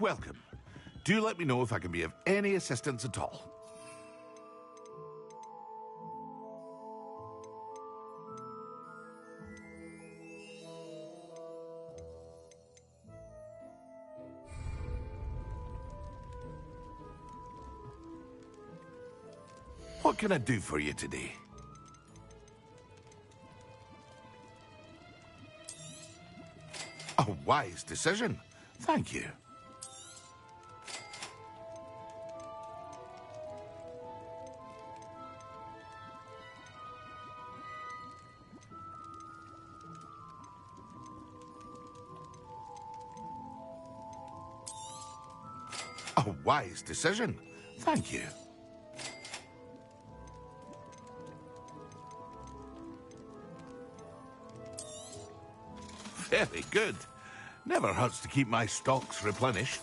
welcome. Do let me know if I can be of any assistance at all. What can I do for you today? A wise decision. Thank you. A wise decision. Thank you. Very good. Never hurts to keep my stocks replenished.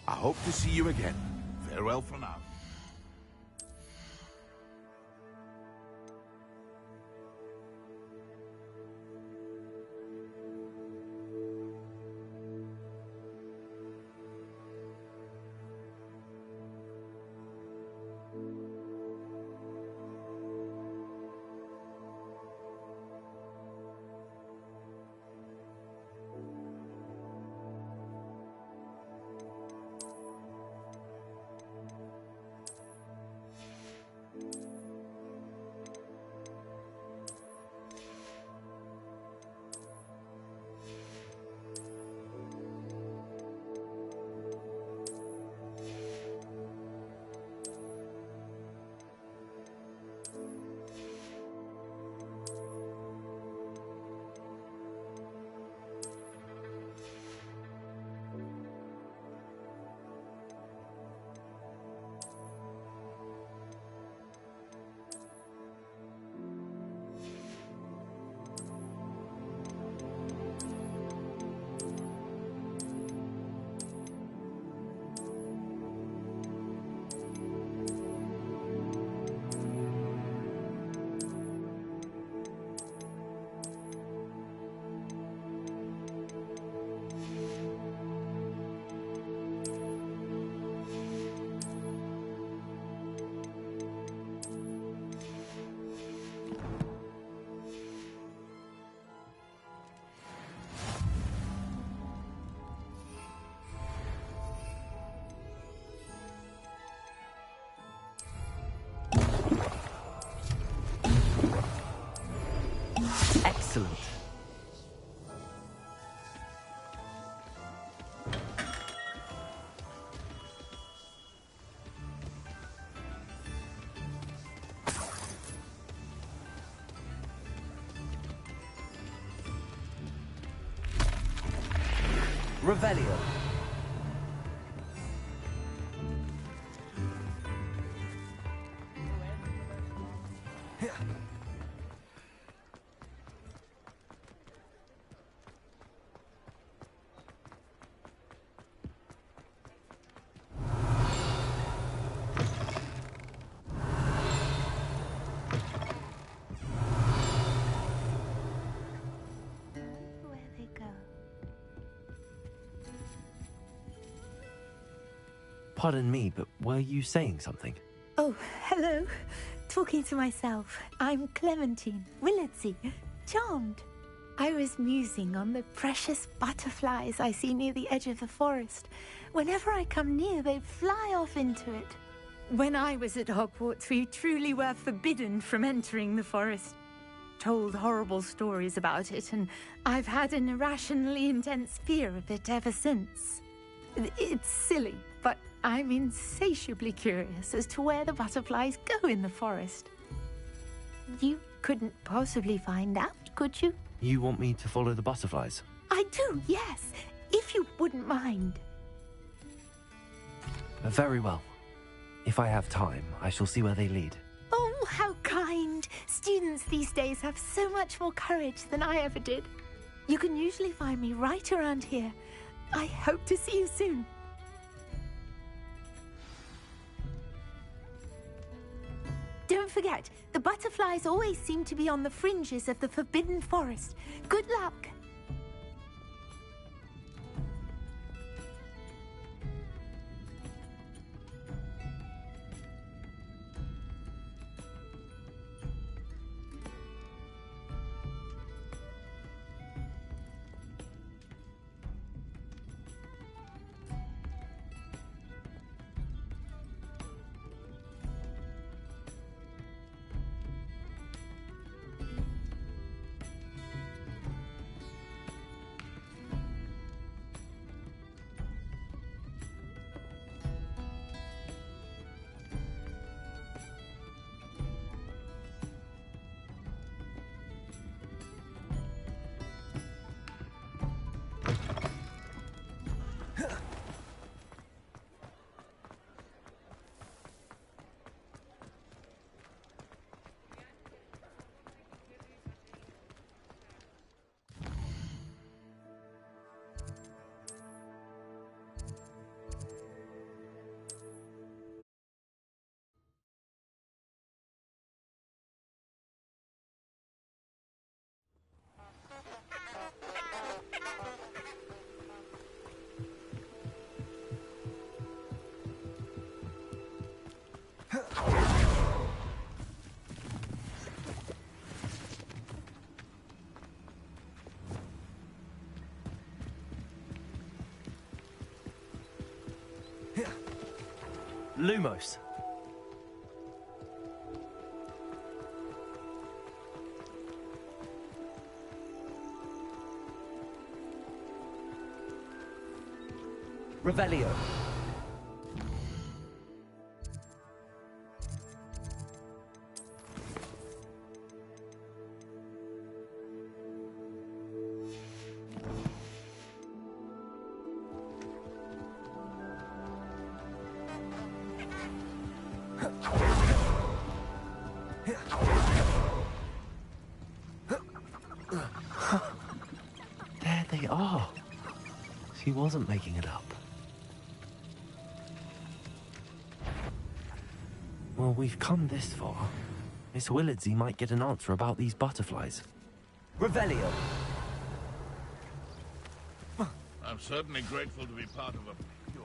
I hope to see you again. Farewell for now. Excellent. Revelio. Pardon me, but were you saying something? Oh, hello. Talking to myself. I'm Clementine Willardsey. Charmed. I was musing on the precious butterflies I see near the edge of the forest. Whenever I come near, they fly off into it. When I was at Hogwarts, we truly were forbidden from entering the forest. Told horrible stories about it, and I've had an irrationally intense fear of it ever since. It's silly, but I'm insatiably curious as to where the butterflies go in the forest. You couldn't possibly find out, could you? You want me to follow the butterflies? I do, yes, if you wouldn't mind. Very well. If I have time, I shall see where they lead. Oh, how kind. Students these days have so much more courage than I ever did. You can usually find me right around here. I hope to see you soon. Don't forget, the butterflies always seem to be on the fringes of the Forbidden Forest. Good luck. Lumos. Revelio. There they are. She wasn't making it up. Well, we've come this far. Miss Willardsey might get an answer about these butterflies. Revelio. I'm certainly grateful to be part of a cure.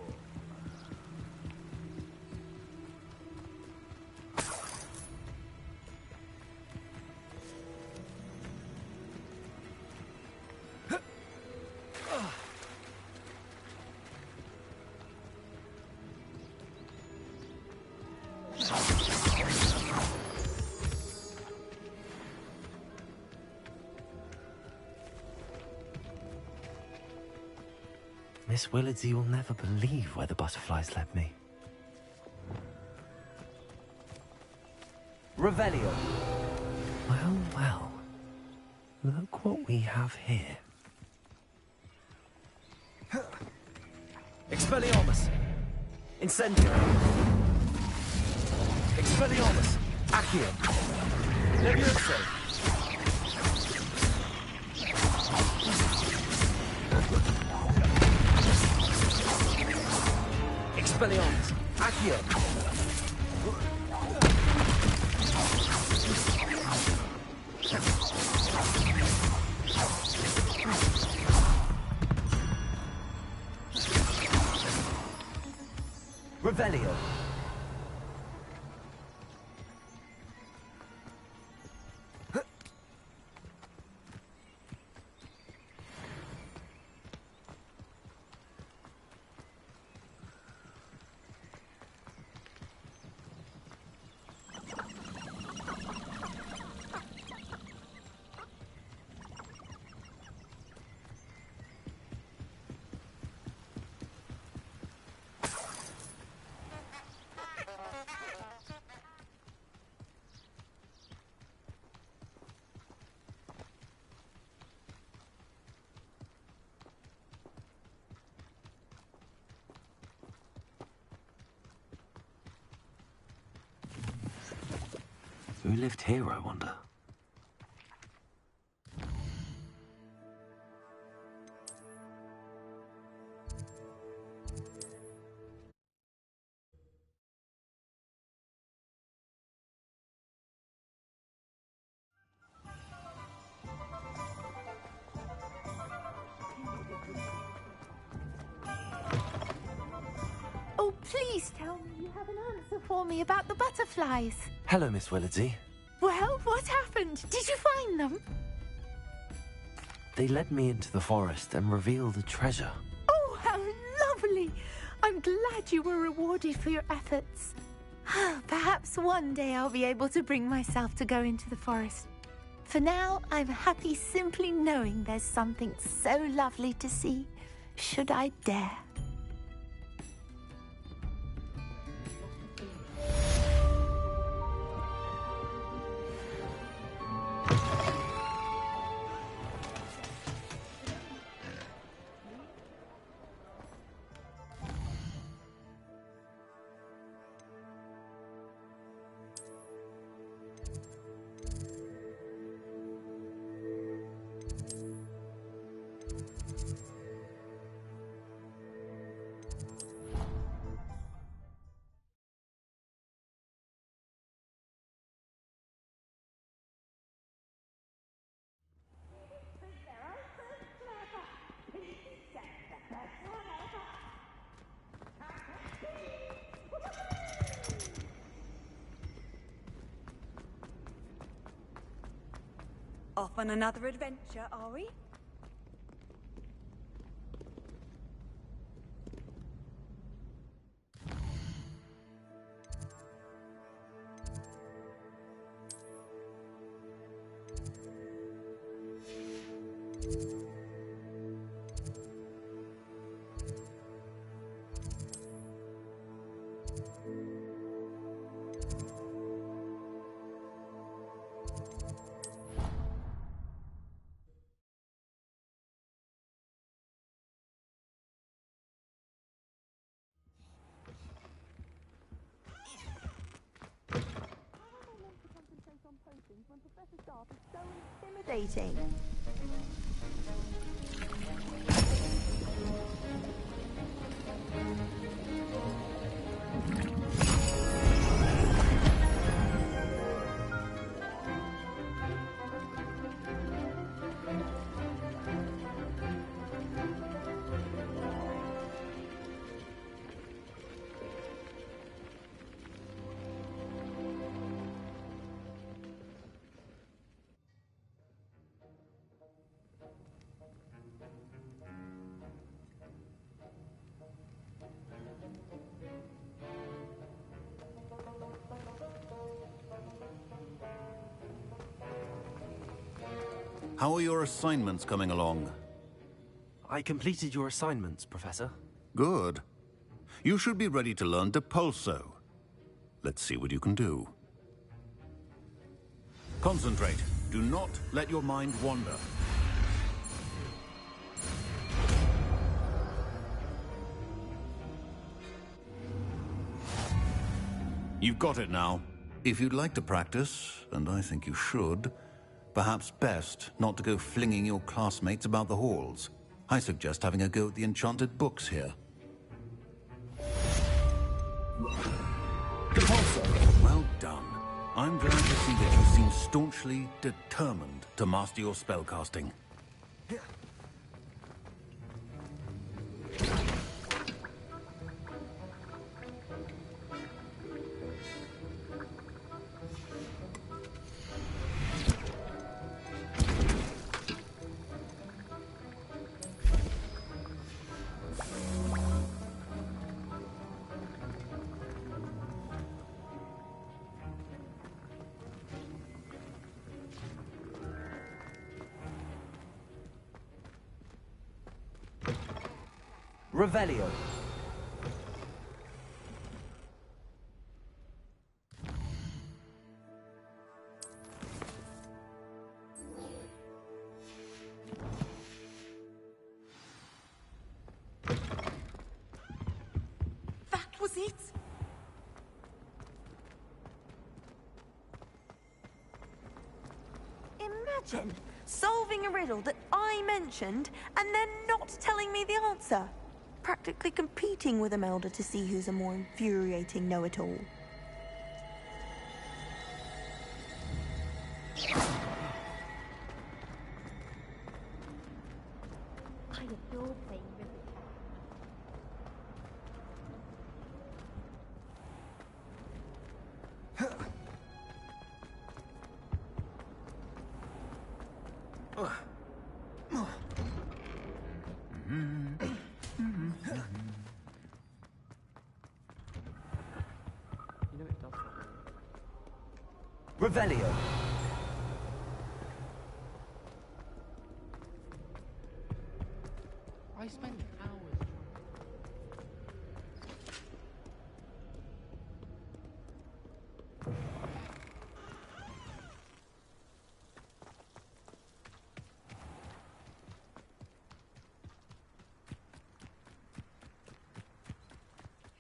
Miss Willardsey will never believe where the butterflies led me. Revelio. Well, well. Look what we have here. Expelliarmus. Incendio. Expelliarmus. Accio. Levioso. Expelliarmus. Accio. Revelio. Who lived here, I wonder? Oh, please tell me you have an answer for me about the butterflies. Hello, Miss Willardsey. Well, what happened? Did you find them? They led me into the forest and revealed a treasure. Oh, how lovely! I'm glad you were rewarded for your efforts. Perhaps one day I'll be able to bring myself to go into the forest. For now, I'm happy simply knowing there's something so lovely to see, should I dare. Off on another adventure, are we? When Professor Stark is so intimidating. How are your assignments coming along? I completed your assignments, Professor. Good. You should be ready to learn Depulso. Let's see what you can do. Concentrate. Do not let your mind wander. You've got it now. If you'd like to practice, and I think you should, perhaps best not to go flinging your classmates about the halls. I suggest having a go at the enchanted books here. Depulso! Well done. I'm glad to see that you seem staunchly determined to master your spellcasting. Revelio. That was it? Imagine solving a riddle that I mentioned and then not telling me the answer. Practically competing with Imelda to see who's a more infuriating know-it-all. I adore playing with Revelio. I spent hours.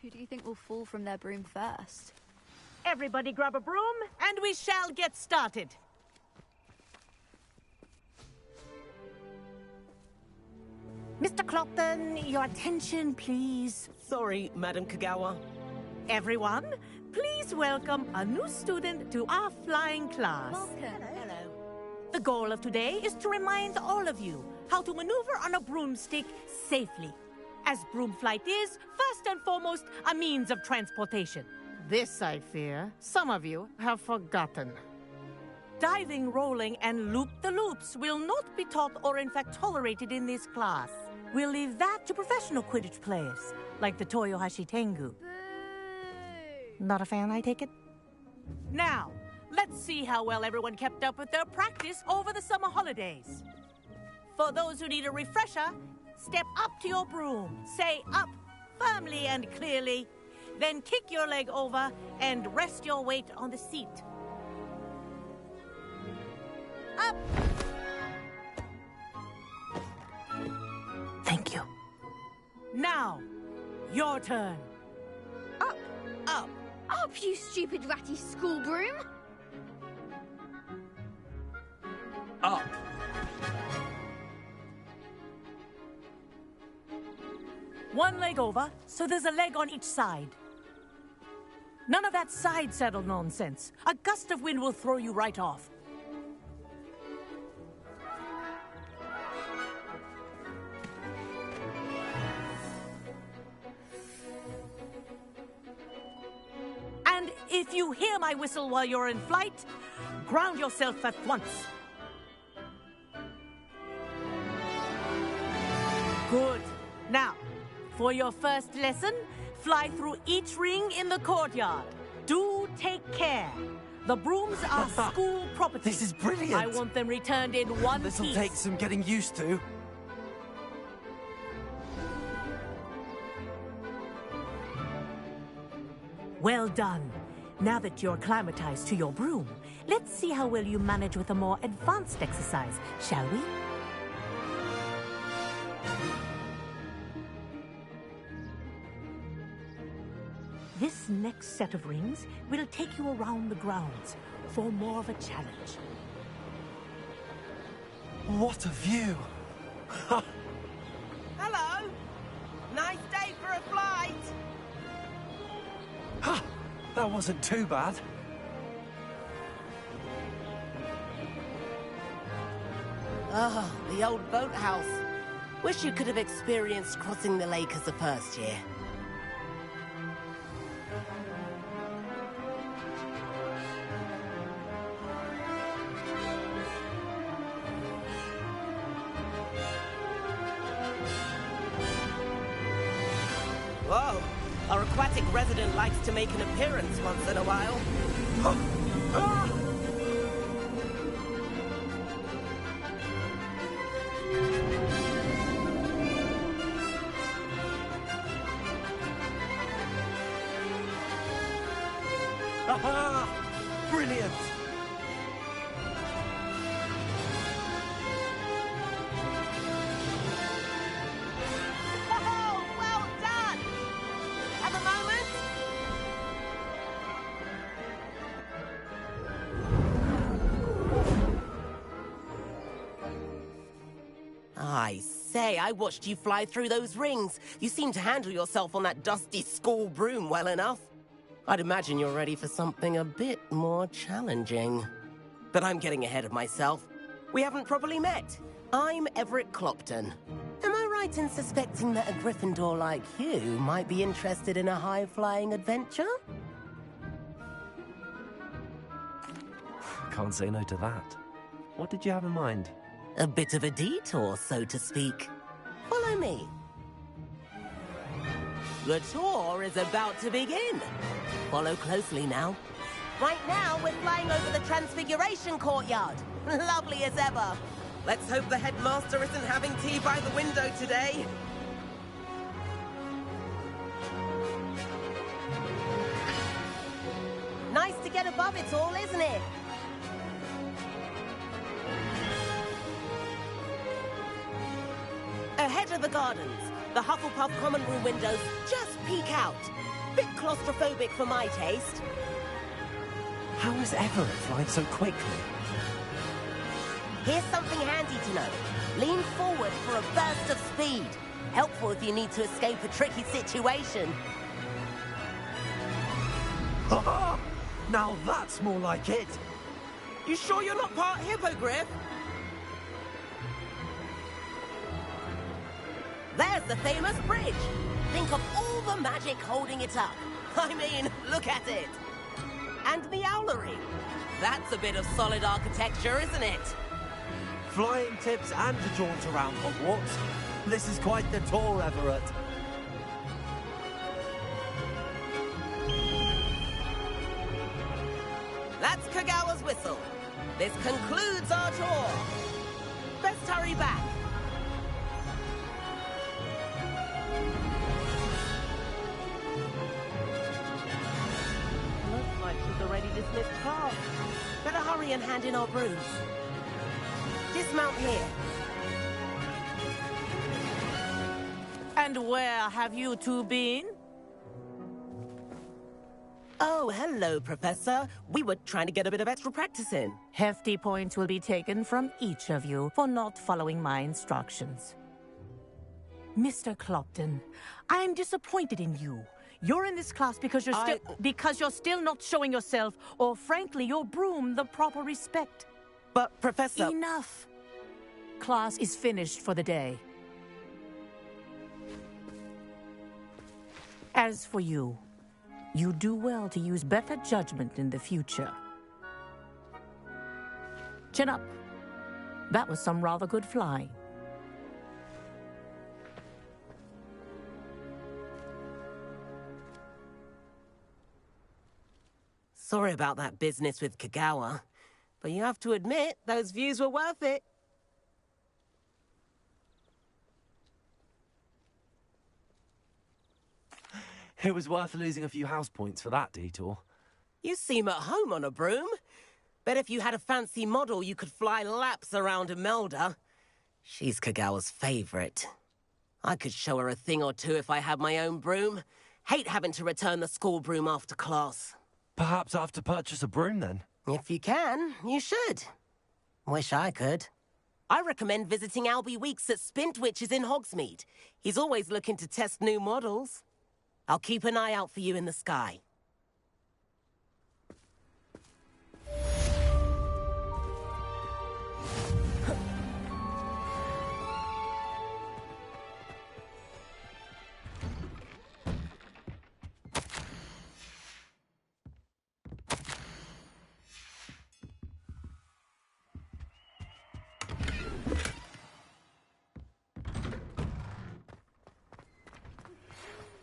Who do you think will fall from their broom first? Everybody grab a broom, and we shall get started. Mr. Clopton, your attention, please. Sorry, Madam Kagawa. Everyone, please welcome a new student to our flying class. Welcome. Hello. The goal of today is to remind all of you how to maneuver on a broomstick safely, as broom flight is, first and foremost, a means of transportation. This, I fear, some of you have forgotten. Diving, rolling, and loop-the-loops will not be taught or in fact tolerated in this class. We'll leave that to professional Quidditch players, like the Toyohashi Tengu. Boo! Not a fan, I take it? Now, let's see how well everyone kept up with their practice over the summer holidays. For those who need a refresher, step up to your broom, say up firmly and clearly, then kick your leg over and rest your weight on the seat. Up! Thank you. Now, your turn. Up! Up! Up, you stupid ratty school broom! Up. One leg over, so there's a leg on each side. None of that side saddle nonsense. A gust of wind will throw you right off. And if you hear my whistle while you're in flight, ground yourself at once. Good. Now, for your first lesson, fly through each ring in the courtyard. Do take care. The brooms are school property. This is brilliant. I want them returned in one This'll piece. take some getting used to. Well done. Now that you're acclimatized to your broom, let's see how well you manage with a more advanced exercise, shall we? This next set of rings will take you around the grounds for more of a challenge. What a view! Hello! Nice day for a flight! Ha! That wasn't too bad. Ah, the old boathouse. Wish you could have experienced crossing the lake as the first year. Whoa! Our aquatic resident likes to make an appearance once in a while. Aha! Brilliant! Oh, well done! At the moment, I say, I watched you fly through those rings. You seem to handle yourself on that dusty school broom well enough. I'd imagine you're ready for something a bit more challenging. But I'm getting ahead of myself. We haven't properly met. I'm Everett Clopton. Am I right in suspecting that a Gryffindor like you might be interested in a high-flying adventure? Can't say no to that. What did you have in mind? A bit of a detour, so to speak. Follow me. The tour is about to begin. Follow closely now. Right now, we're flying over the Transfiguration Courtyard. Lovely as ever. Let's hope the headmaster isn't having tea by the window today. Nice to get above it all, isn't it? Ahead of the gardens, the Hufflepuff common room windows just peek out. Bit claustrophobic for my taste. How is Everett flying so quickly? Here's something handy to know. Lean forward for a burst of speed. Helpful if you need to escape a tricky situation. Now that's more like it. You sure you're not part hippogriff? There's the famous bridge. Think of all the magic holding it up. I mean, look at it. And the owlery. That's a bit of solid architecture, isn't it? Flying tips and a jaunt around Hogwarts. This is quite the tour, Everett. That's Kagawa's whistle. This concludes our tour. Best hurry back. Looks like she's already dismissed class. Better hurry and hand in our brooms. Dismount here. And where have you two been? Oh, hello, Professor. We were trying to get a bit of extra practice in. Hefty points will be taken from each of you for not following my instructions. Mr. Clopton, I'm disappointed in you. You're in this class because you're still not showing yourself, or frankly, your broom, the proper respect. But, Professor... Enough. Class is finished for the day. As for you, you do well to use better judgment in the future. Chin up. That was some rather good flying. Sorry about that business with Kagawa, but you have to admit, those views were worth it. It was worth losing a few house points for that detour. You seem at home on a broom. Bet if you had a fancy model, you could fly laps around Imelda. She's Kagawa's favorite. I could show her a thing or two if I had my own broom. Hate having to return the school broom after class. Perhaps I have to purchase a broom then. If you can, you should. Wish I could. I recommend visiting Albie Weeks at Spintwitches in Hogsmeade. He's always looking to test new models. I'll keep an eye out for you in the sky.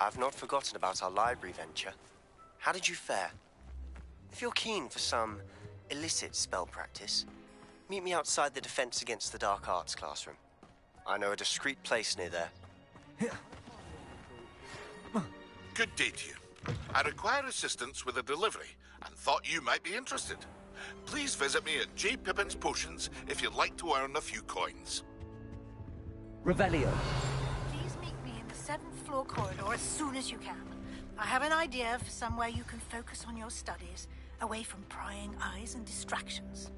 I've not forgotten about our library venture. How did you fare? If you're keen for some illicit spell practice, meet me outside the Defense Against the Dark Arts classroom. I know a discreet place near there. Good day to you. I require assistance with a delivery and thought you might be interested. Please visit me at J. Pippin's Potions if you'd like to earn a few coins. Revelio. Please meet me in the 7th floor corridor as soon as you can. I have an idea for somewhere you can focus on your studies, away from prying eyes and distractions.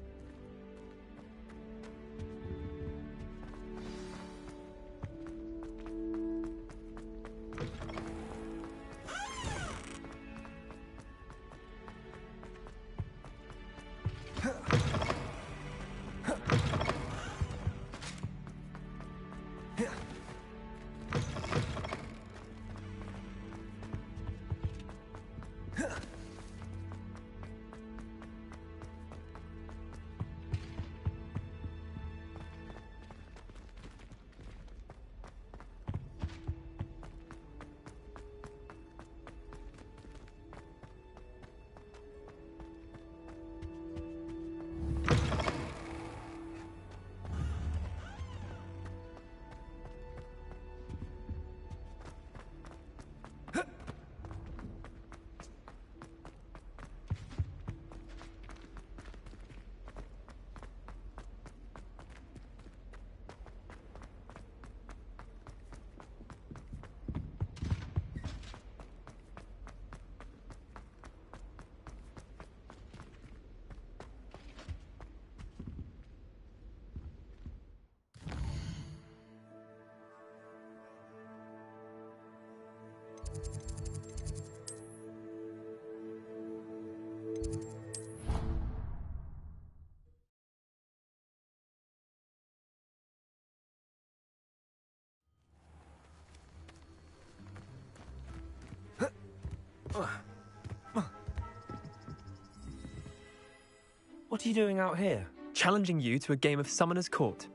What are you doing out here? Challenging you to a game of Summoner's Court.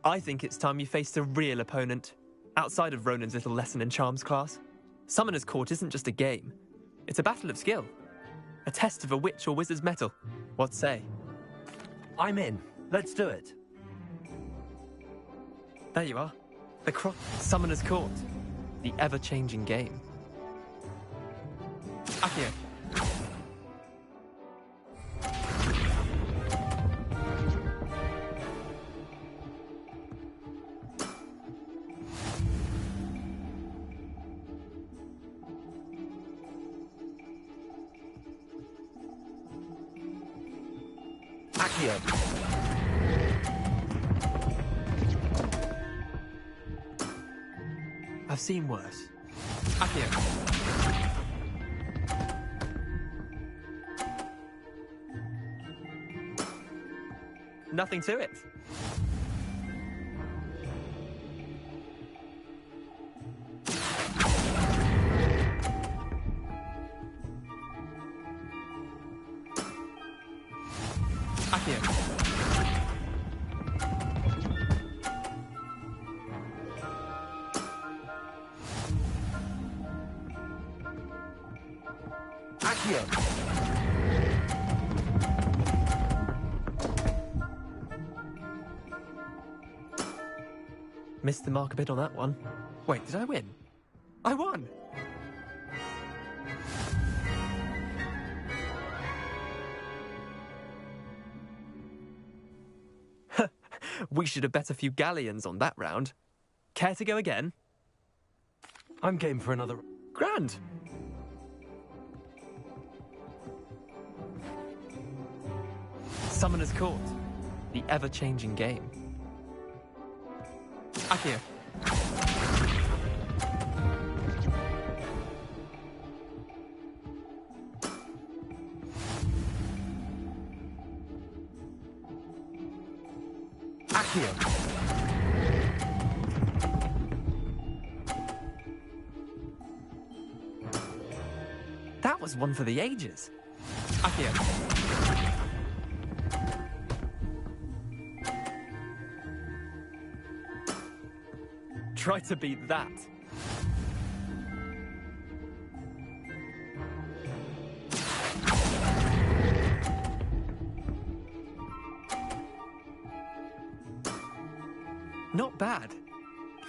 I think it's time you faced a real opponent, outside of Ronan's little lesson in charms class. Summoner's Court isn't just a game. It's a battle of skill. A test of a witch or wizard's mettle. What say? I'm in. Let's do it. There you are. Summoner's Court. The ever-changing game. Accio. I've seen worse. Accio. Nothing to it. Accio. Missed the mark a bit on that one. Wait, did I win? I won! We should have bet a few galleons on that round. Care to go again? I'm game for another... Grand! Summoner's Court. The ever-changing game. Accio. Accio. That was one for the ages. Accio. Try to beat that. Not bad.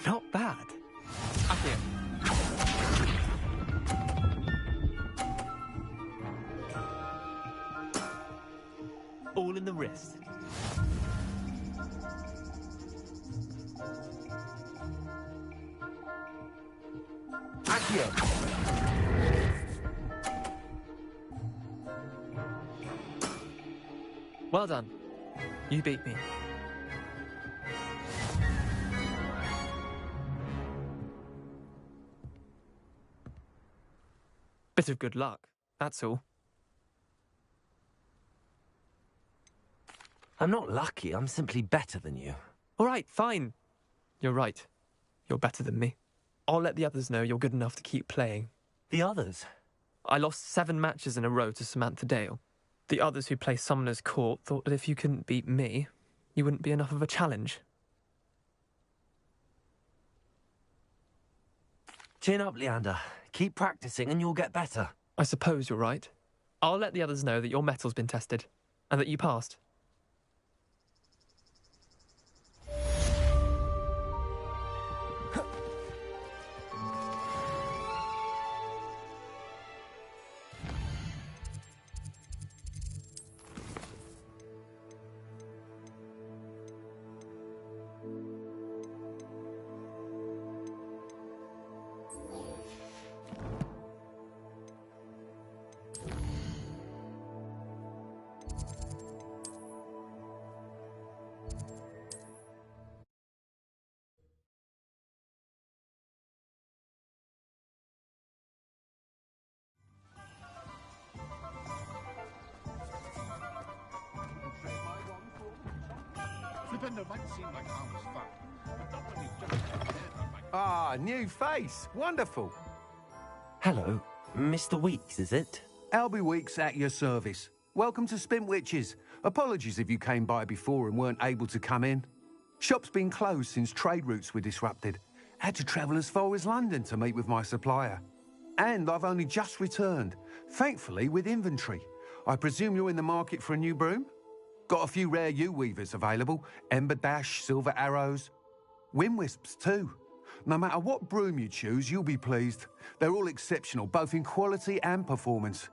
Not bad. Accio. All in the wrist. Accio. Well done. You beat me. Bit of good luck, that's all. I'm not lucky, I'm simply better than you. All right, fine. You're right. You're better than me. I'll let the others know you're good enough to keep playing. The others? I lost 7 matches in a row to Samantha Dale. The others who play Summoner's Court thought that if you couldn't beat me, you wouldn't be enough of a challenge. Chin up, Leander. Keep practicing and you'll get better. I suppose you're right. I'll let the others know that your metal's been tested, and that you passed. Flipendo might seem like harmless fun, but not when you've just had Ah, new face. Wonderful. Hello. Mr. Weeks, is it? Albie Weeks at your service. Welcome to Spin Witches. Apologies if you came by before and weren't able to come in. Shop's been closed since trade routes were disrupted. Had to travel as far as London to meet with my supplier. And I've only just returned, thankfully with inventory. I presume you're in the market for a new broom? Got a few rare U-weavers available. Ember Dash, Silver Arrows. Wind Wisps too. No matter what broom you choose, you'll be pleased. They're all exceptional, both in quality and performance.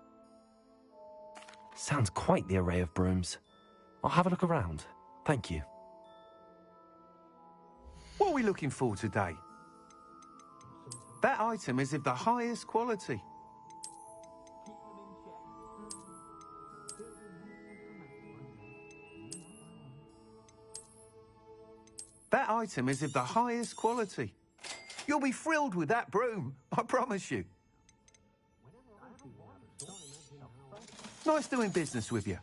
Sounds quite the array of brooms. I'll have a look around. Thank you. What are we looking for today? That item is of the highest quality. That item is of the highest quality. You'll be thrilled with that broom, I promise you. Nice doing business with you.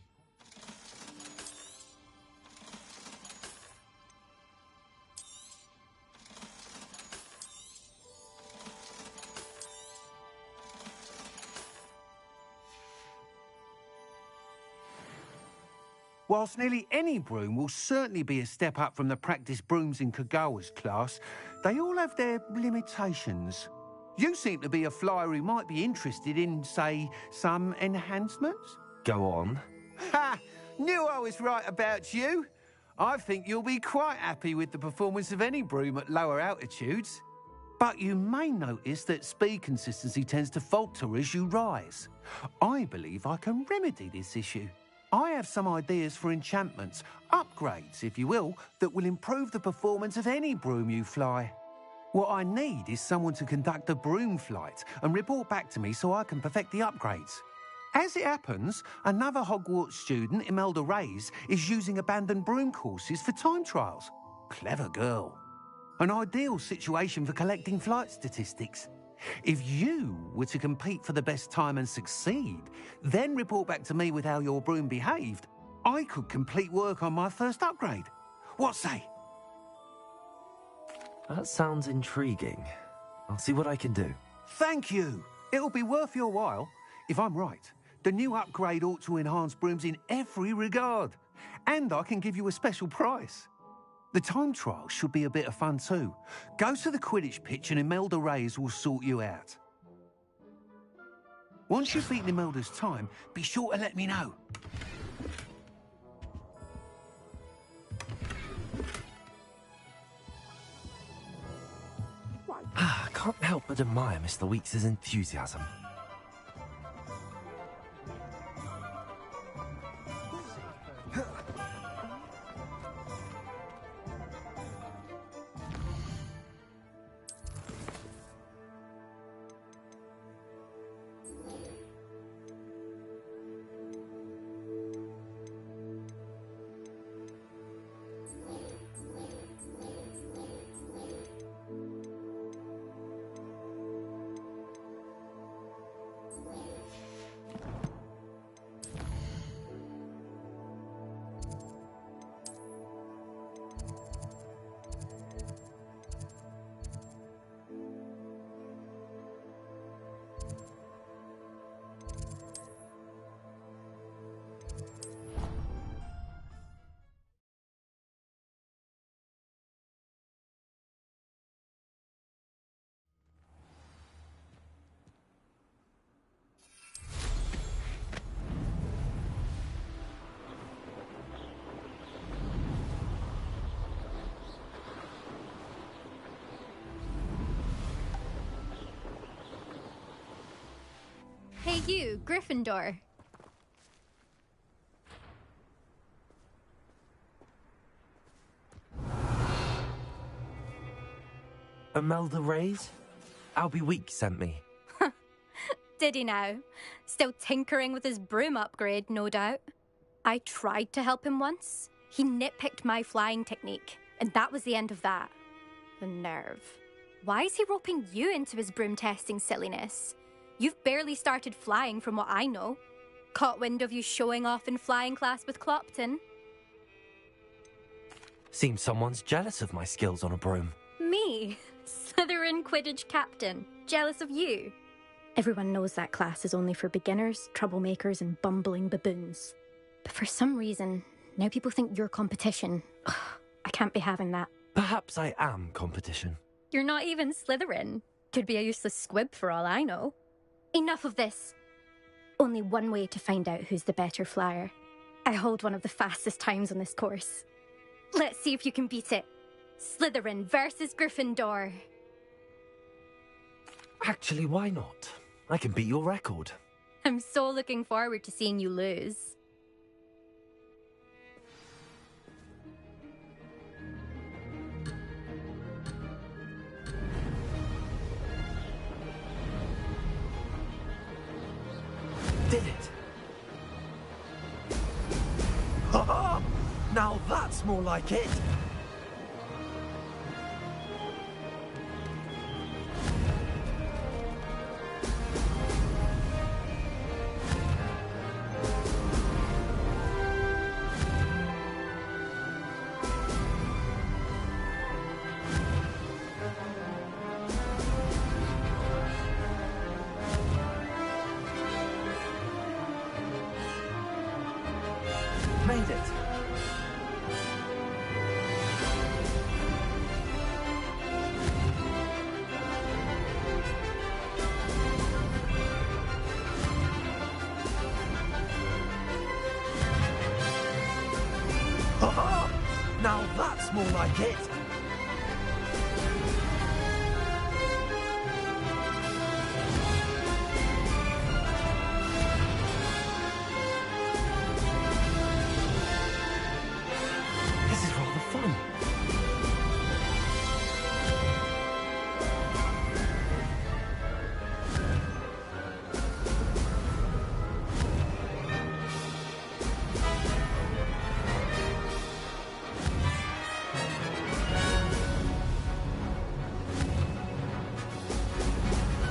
Whilst nearly any broom will certainly be a step up from the practice brooms in Kagawa's class, they all have their limitations. You seem to be a flyer who might be interested in, say, some enhancements? Go on. Ha! Knew I was right about you. I think you'll be quite happy with the performance of any broom at lower altitudes. But you may notice that speed consistency tends to falter as you rise. I believe I can remedy this issue. I have some ideas for enchantments, upgrades, if you will, that will improve the performance of any broom you fly. What I need is someone to conduct a broom flight and report back to me so I can perfect the upgrades. As it happens, another Hogwarts student, Imelda Reyes, is using abandoned broom courses for time trials. Clever girl. An ideal situation for collecting flight statistics. If you were to compete for the best time and succeed, then report back to me with how your broom behaved, I could complete work on my first upgrade. What say? That sounds intriguing. I'll see what I can do. Thank you. It'll be worth your while. If I'm right, the new upgrade ought to enhance brooms in every regard. And I can give you a special price. The time trial should be a bit of fun too. Go to the Quidditch pitch and Imelda Reyes will sort you out. Once you've beaten Imelda's time, be sure to let me know. I can't help but admire Mr. Weeks' enthusiasm. Hey you, Gryffindor. Imelda Reyes? Albie Week sent me. Did he now? Still tinkering with his broom upgrade, no doubt. I tried to help him once. He nitpicked my flying technique, and that was the end of that. The nerve. Why is he roping you into his broom testing silliness? You've barely started flying from what I know. Caught wind of you showing off in flying class with Clopton. Seems someone's jealous of my skills on a broom. Me? Slytherin Quidditch captain. Jealous of you? Everyone knows that class is only for beginners, troublemakers, and bumbling baboons. But for some reason, now people think you're competition. Ugh, I can't be having that. Perhaps I am competition. You're not even Slytherin. Could be a useless squib for all I know. Enough of this. Only one way to find out who's the better flyer. I hold one of the fastest times on this course. Let's see if you can beat it. Slytherin versus Gryffindor. Actually, why not? I can beat your record. I'm so looking forward to seeing you lose. Did it? Ha-ha! Now that's more like it! Made it. Ha-ha! Now that's more like it. This is rather fun.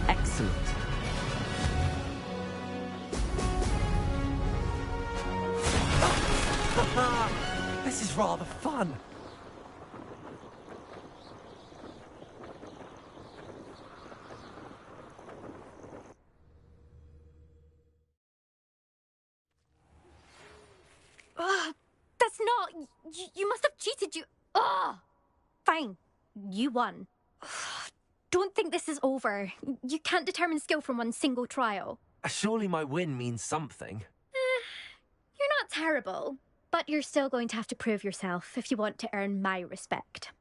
Excellent. This is rather fun. Ugh, that's not... You must have cheated, you... Ugh! Fine. You won. Ugh, don't think this is over. You can't determine skill from one single trial. Surely my win means something. You're not terrible, but you're still going to have to prove yourself if you want to earn my respect.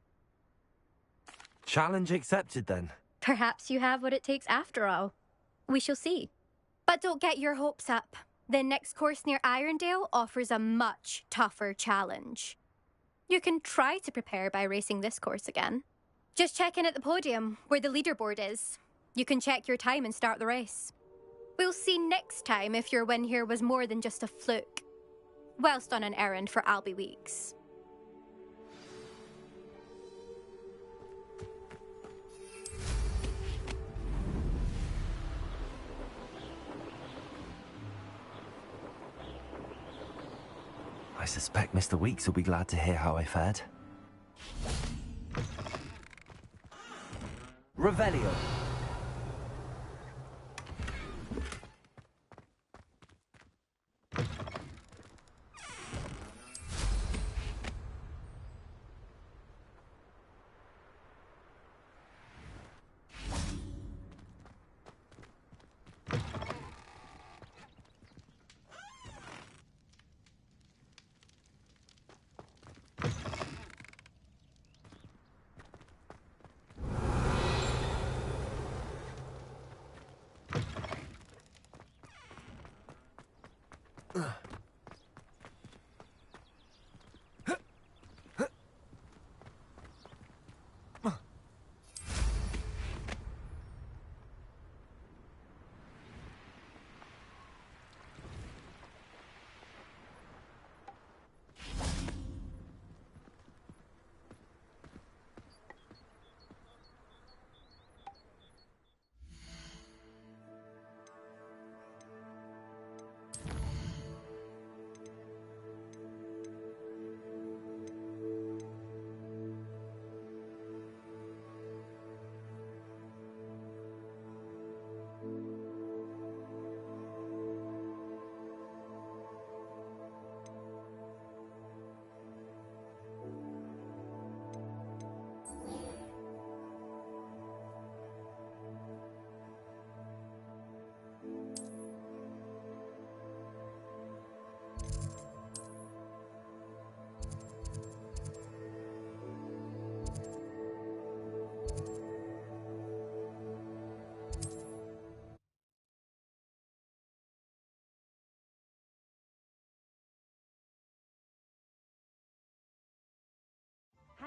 Challenge accepted then. Perhaps you have what it takes after all. We shall see. But don't get your hopes up. The next course near Irondale offers a much tougher challenge. You can try to prepare by racing this course again. Just check in at the podium, where the leaderboard is. You can check your time and start the race. We'll see next time if your win here was more than just a fluke. Whilst on an errand for Albie Weeks. I suspect Mr. Weeks will be glad to hear how I fared. Revelio.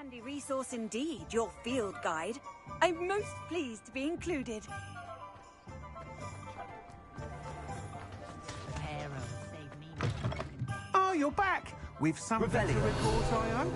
handy resource indeed, your field guide. I'm most pleased to be included. Oh, you're back! With some better reports, I hope?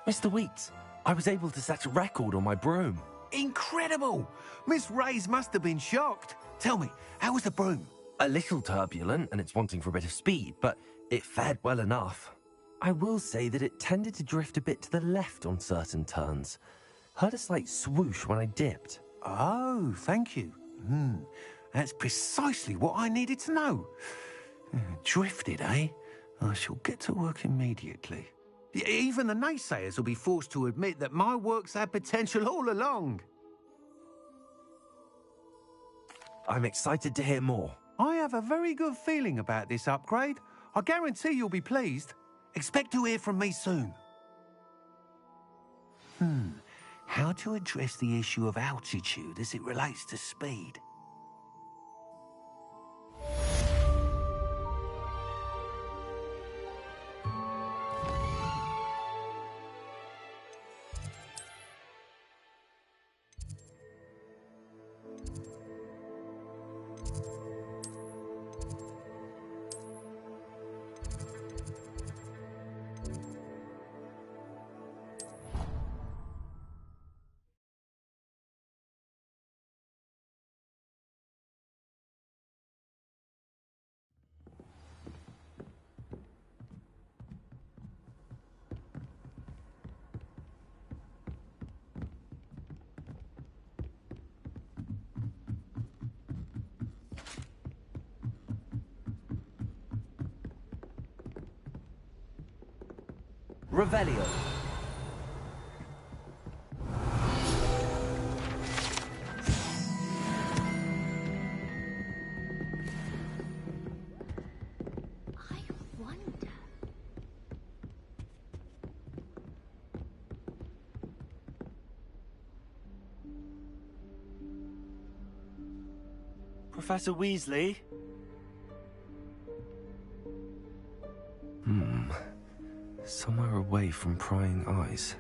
Mr. Weeks, I was able to set a record on my broom. Incredible! Miss Reyes must have been shocked. Tell me, how was the broom? A little turbulent and it's wanting for a bit of speed, but it fared well enough. I will say that it tended to drift a bit to the left on certain turns. Heard a slight swoosh when I dipped. Oh, thank you. That's precisely what I needed to know. Drifted, eh? I shall get to work immediately. Even the naysayers will be forced to admit that my work's had potential all along. I'm excited to hear more. I have a very good feeling about this upgrade. I guarantee you'll be pleased. Expect to hear from me soon. How to address the issue of altitude as it relates to speed? Revelio. Professor Weasley? Somewhere away from prying eyes.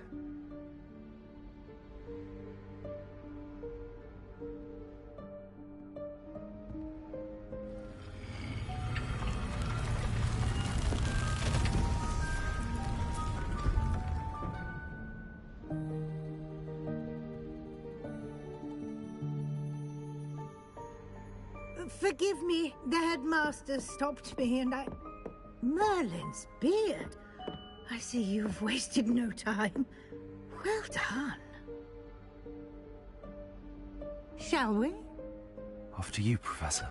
Forgive me, the headmaster stopped me and I... Merlin's beard. I see you've wasted no time. Well done. Shall we? After you, Professor.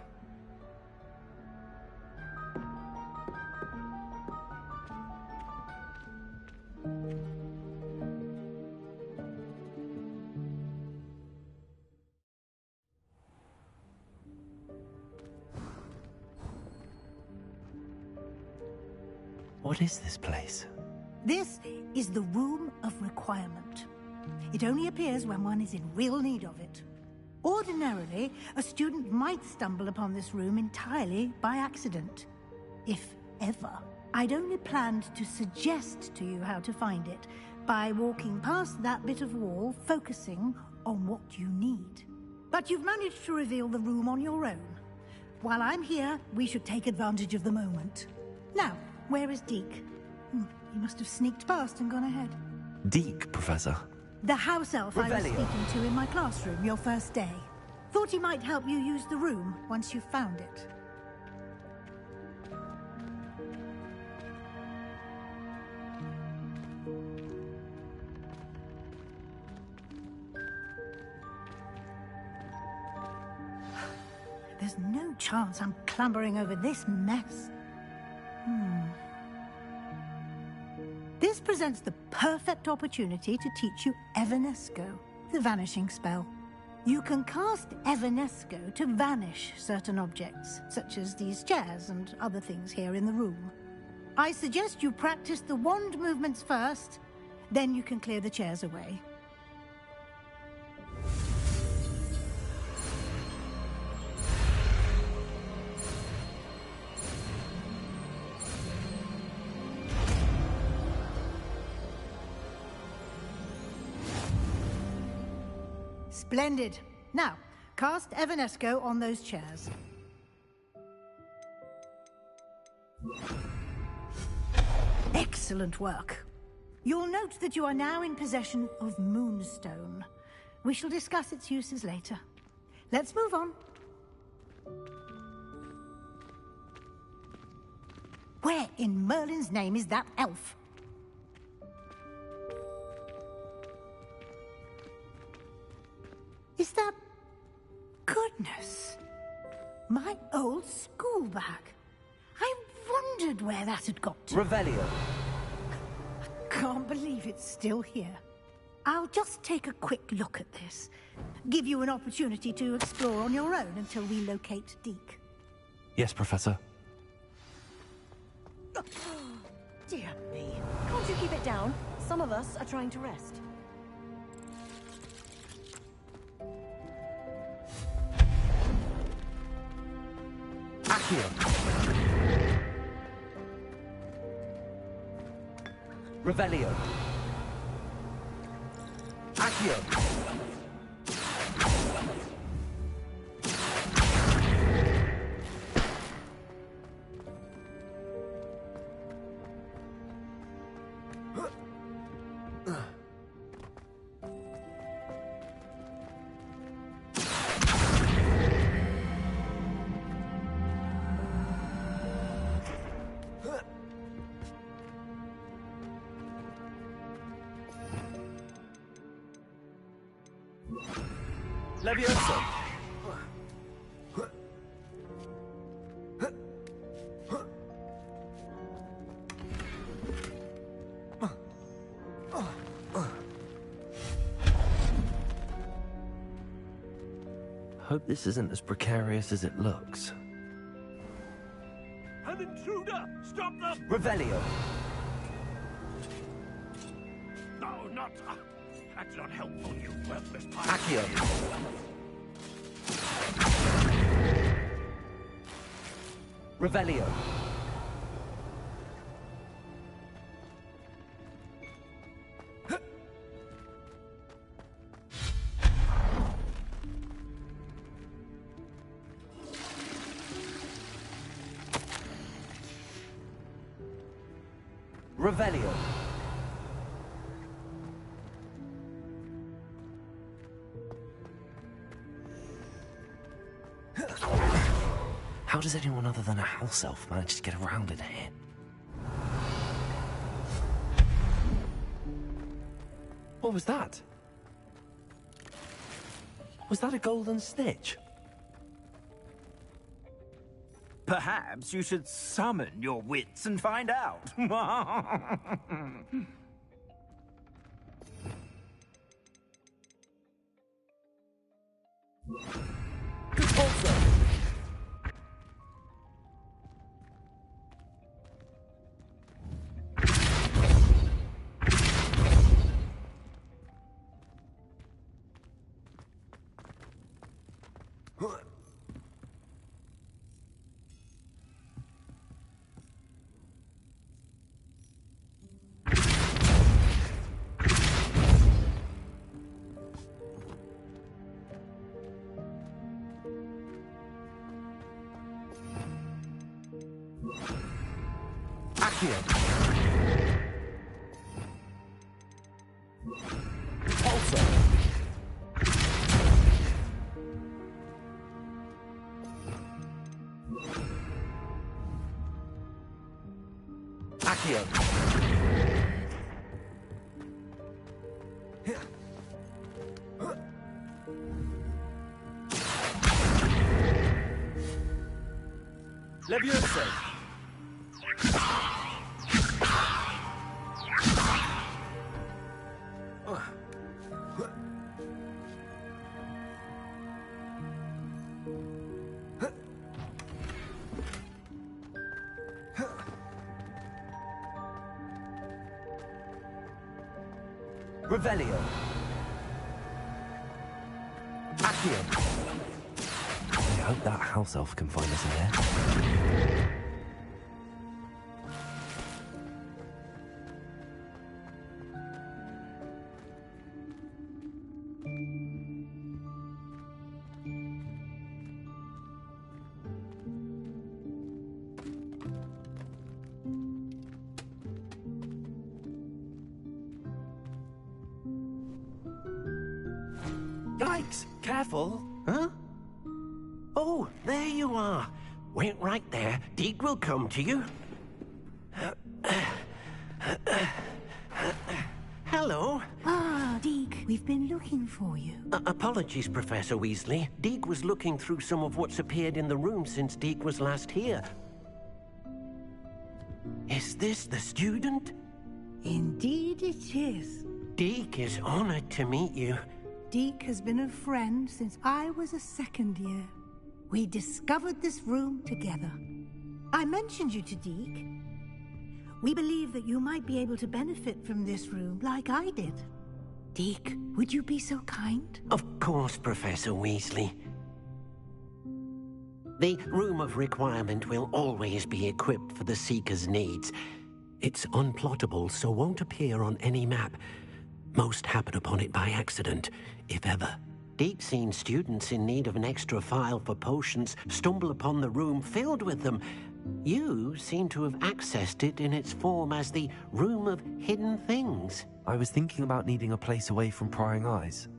What is this place? This is the Room of Requirement. It only appears when one is in real need of it. Ordinarily, a student might stumble upon this room entirely by accident. If ever. I'd only planned to suggest to you how to find it by walking past that bit of wall, focusing on what you need. But you've managed to reveal the room on your own. While I'm here, we should take advantage of the moment. Now, where is Deke? He must have sneaked past and gone ahead. Deke, Professor. The house elf I was speaking to in my classroom your first day. Thought he might help you use the room once you found it. There's no chance I'm clambering over this mess. This presents the perfect opportunity to teach you Evanesco, the vanishing spell. You can cast Evanesco to vanish certain objects, such as these chairs and other things here in the room. I suggest you practice the wand movements first, then you can clear the chairs away. Splendid. Now, cast Evanesco on those chairs. Excellent work. You'll note that you are now in possession of Moonstone. We shall discuss its uses later. Let's move on. Where in Merlin's name is that elf? Is that... Goodness! My old school bag. I wondered where that had got to. Revelio. Can't believe it's still here. I'll just take a quick look at this. Give you an opportunity to explore on your own until we locate Deke. Yes, Professor. Dear me. Can't you keep it down? Some of us are trying to rest. Accio. Revelio. Accio. Levioso. Hope this isn't as precarious as it looks. An intruder! Stop them! Revelio. No, not... that's not helpful, you worthless Accio. Revelio. Revelio. How does anyone other than a house elf manage to get around in here? What was that? Was that a golden snitch? Perhaps you should summon your wits and find out. Accio. Accio. Levioso. Revelio. Accio. I hope that house elf can find us in there. Yikes! Careful! Huh? Oh, there you are. Wait right there. Deke will come to you. Hello. Ah, Deke, we've been looking for you. Apologies, Professor Weasley. Deke was looking through some of what's appeared in the room since Deke was last here. Is this the student? Indeed it is. Deke is honored to meet you. Deke has been a friend since I was a second year. We discovered this room together. I mentioned you to Deke. We believe that you might be able to benefit from this room like I did. Deke, would you be so kind? Of course, Professor Weasley. The Room of Requirement will always be equipped for the Seeker's needs. It's unplottable, so won't appear on any map. Most happen upon it by accident, if ever. Deep-seen students in need of an extra file for potions stumble upon the room filled with them. You seem to have accessed it in its form as the Room of Hidden Things. I was thinking about needing a place away from prying eyes.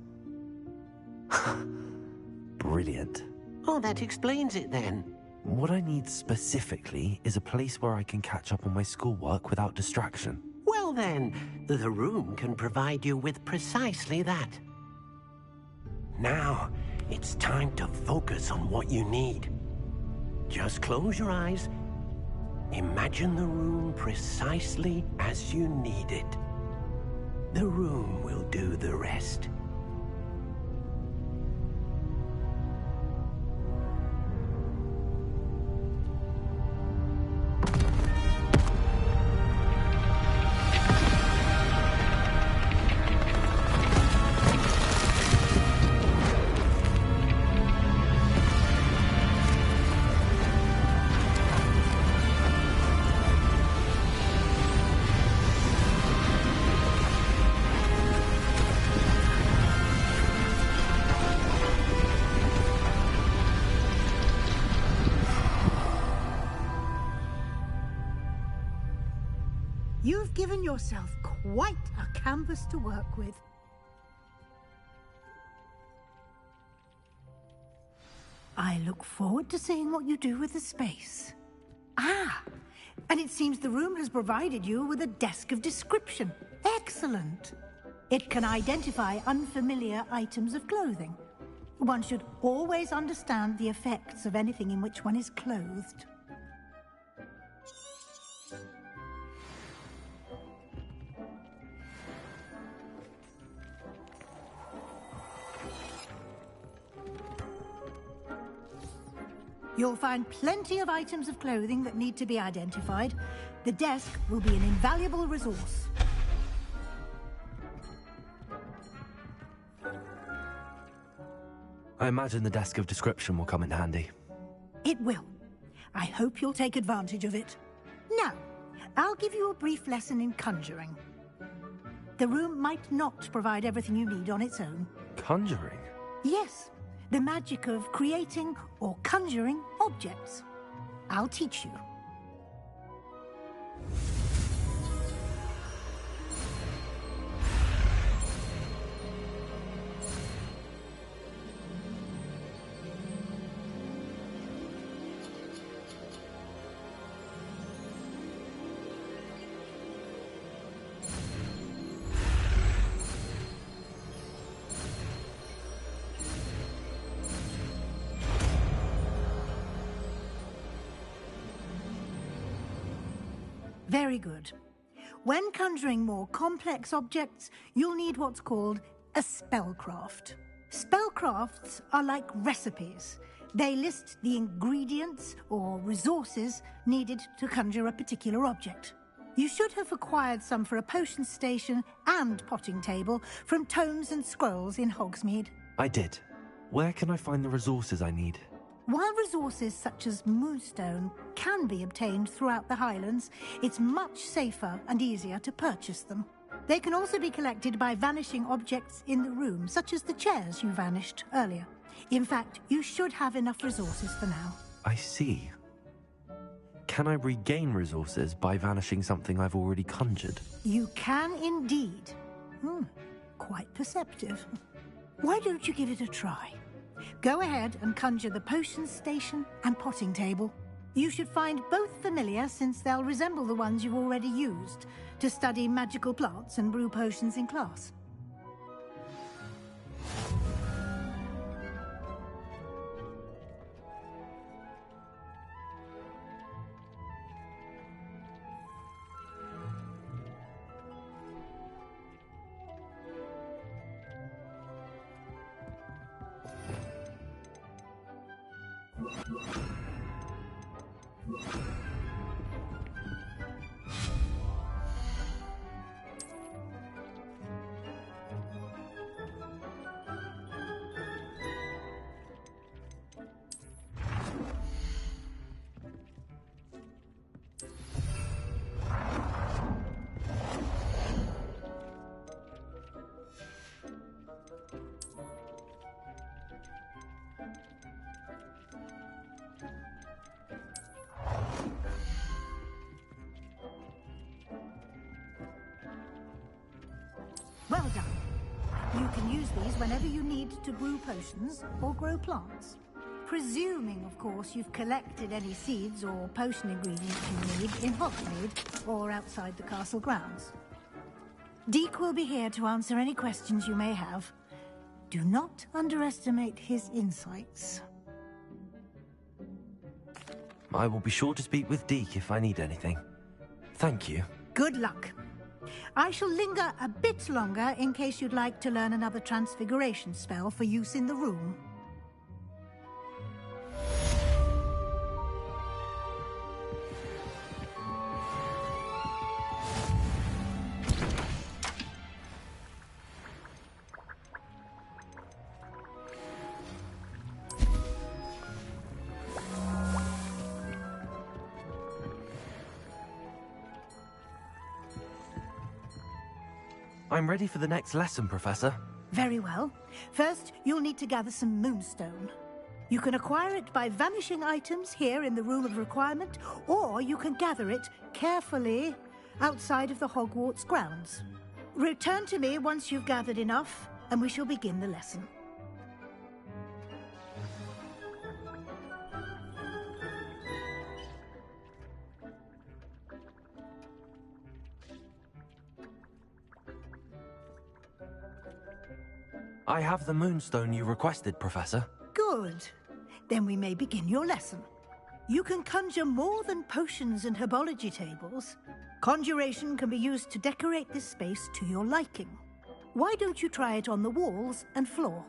Brilliant. Oh, that explains it then. What I need specifically is a place where I can catch up on my schoolwork without distraction. Well then, the room can provide you with precisely that. Now, it's time to focus on what you need. Just close your eyes. Imagine the room precisely as you need it. The room will do the rest. You've given yourself quite a canvas to work with. I look forward to seeing what you do with the space. Ah, and it seems the room has provided you with a desk of description. Excellent. It can identify unfamiliar items of clothing. One should always understand the effects of anything in which one is clothed. You'll find plenty of items of clothing that need to be identified. The desk will be an invaluable resource. I imagine the desk of description will come in handy. It will. I hope you'll take advantage of it. Now, I'll give you a brief lesson in conjuring. The room might not provide everything you need on its own. Conjuring? Yes. The magic of creating or conjuring objects. I'll teach you. Very good. When conjuring more complex objects, you'll need what's called a spellcraft. Spellcrafts are like recipes. They list the ingredients or resources needed to conjure a particular object. You should have acquired some for a potion station and potting table from tomes and scrolls in Hogsmeade. I did. Where can I find the resources I need? While resources such as Moonstone can be obtained throughout the Highlands, it's much safer and easier to purchase them. They can also be collected by vanishing objects in the room, such as the chairs you vanished earlier. In fact, you should have enough resources for now. I see. Can I regain resources by vanishing something I've already conjured? You can indeed. Quite perceptive. Why don't you give it a try? Go ahead and conjure the potion station and potting table. You should find both familiar, since they'll resemble the ones you've already used to study magical plants and brew potions in class. Well done. You can use these whenever you need to brew potions or grow plants. Presuming, of course, you've collected any seeds or potion ingredients you need in Hogsmeade or outside the castle grounds. Deek will be here to answer any questions you may have. Do not underestimate his insights. I will be sure to speak with Deek if I need anything. Thank you. Good luck. I shall linger a bit longer in case you'd like to learn another transfiguration spell for use in the room. I'm ready for the next lesson, Professor. Very well. First, you'll need to gather some Moonstone. You can acquire it by vanishing items here in the Room of Requirement, or you can gather it carefully outside of the Hogwarts grounds. Return to me once you've gathered enough, and we shall begin the lesson. I have the Moonstone you requested, Professor. Good. Then we may begin your lesson. You can conjure more than potions and herbology tables. Conjuration can be used to decorate this space to your liking. Why don't you try it on the walls and floor?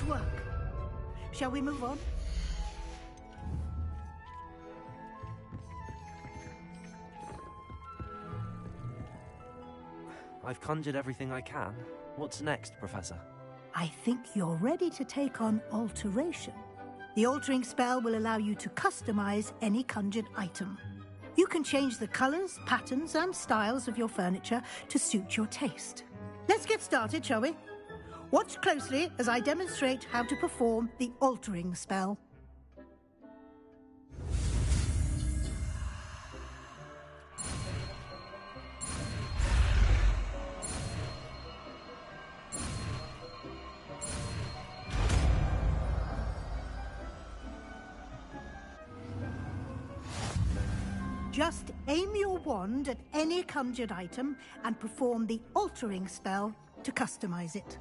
work. Shall we move on? I've conjured everything I can. What's next, Professor? I think you're ready to take on alteration. The altering spell will allow you to customize any conjured item. You can change the colors, patterns, and styles of your furniture to suit your taste. Let's get started, shall we? Watch closely as I demonstrate how to perform the altering spell. Just aim your wand at any conjured item and perform the altering spell to customize it.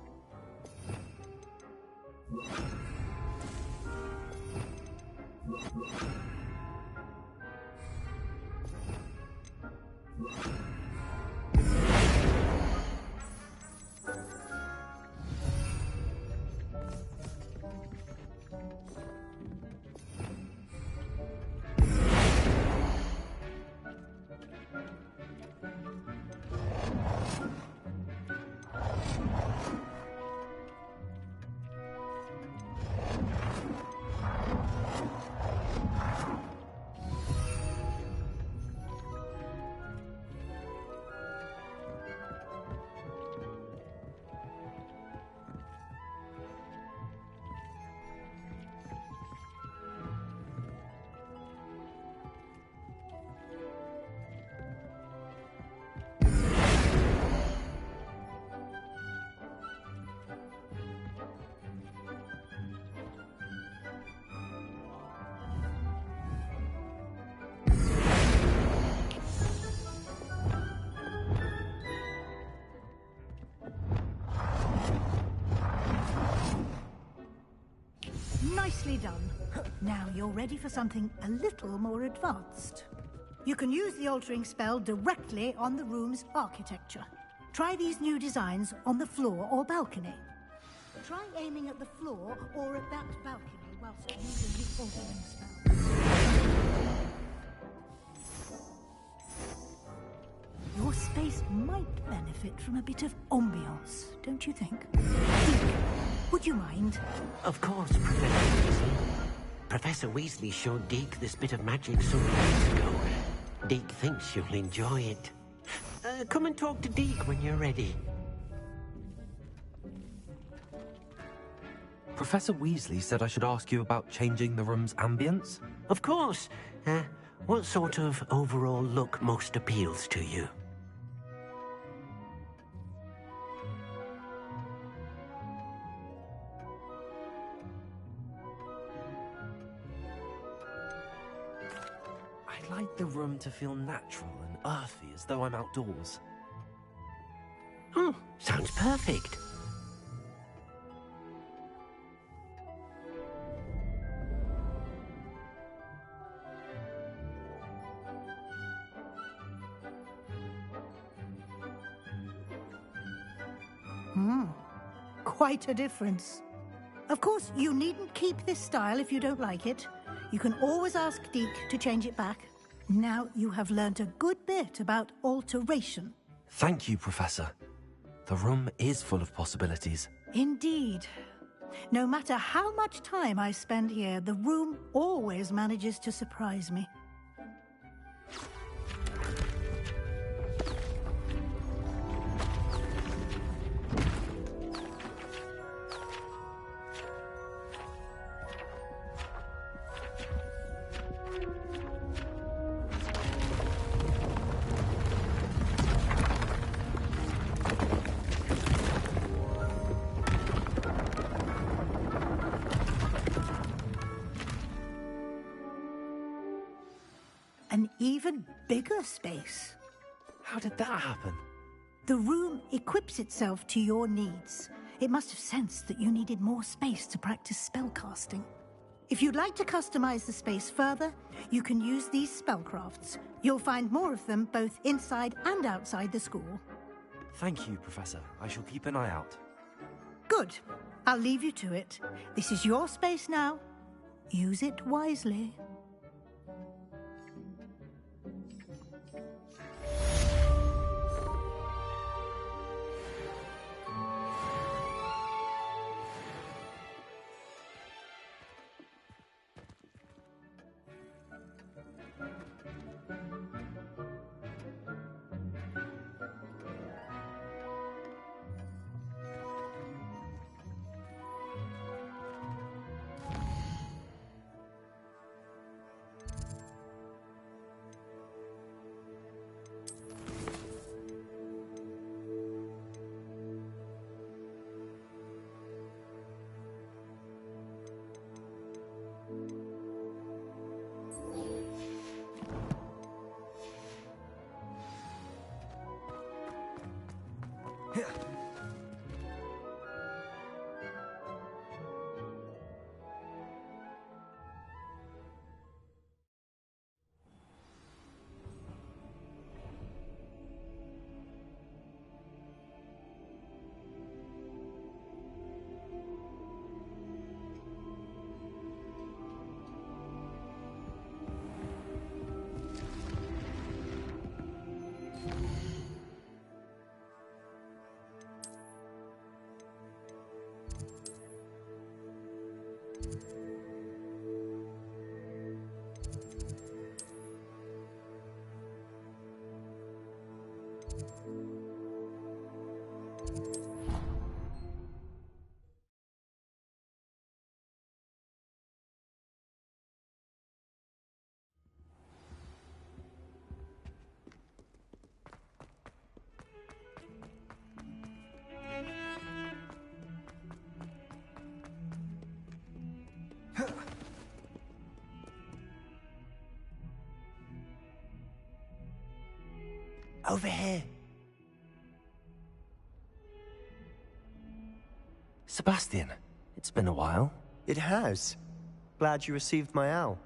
Nicely done. Now you're ready for something a little more advanced. You can use the altering spell directly on the room's architecture. Try these new designs on the floor or balcony. Try aiming at the floor or at that balcony whilst using the altering spell. Your space might benefit from a bit of ambiance, don't you think? Deke, would you mind? Of course, Professor Weasley. Professor Weasley showed Deke this bit of magic some years ago. Deke thinks you'll enjoy it. Come and talk to Deke when you're ready. Professor Weasley said I should ask you about changing the room's ambience? Of course. What sort of overall look most appeals to you? I'd like the room to feel natural and earthy, as though I'm outdoors. Oh, sounds perfect. Quite a difference. Of course, you needn't keep this style if you don't like it. You can always ask Deke to change it back. Now you have learnt a good bit about alteration. Thank you, Professor. The room is full of possibilities. Indeed. No matter how much time I spend here, the room always manages to surprise me. An even bigger space. How did that happen? The room equips itself to your needs. It must have sensed that you needed more space to practice spellcasting. If you'd like to customize the space further, you can use these spellcrafts. You'll find more of them both inside and outside the school. Thank you, Professor. I shall keep an eye out. Good. I'll leave you to it. This is your space now. Use it wisely. Over here. Sebastian, it's been a while. It has. Glad you received my owl.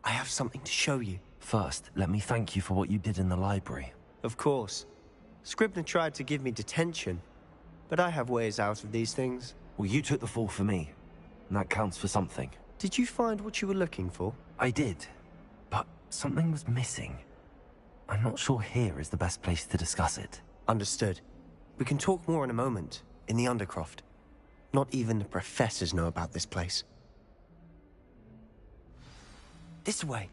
I have something to show you. First, let me thank you for what you did in the library. Of course. Scribner tried to give me detention, but I have ways out of these things. Well, you took the fall for me, and that counts for something. Did you find what you were looking for? I did, but something was missing. I'm not sure here is the best place to discuss it. Understood. We can talk more in a moment, in the Undercroft. Not even the professors know about this place. This way.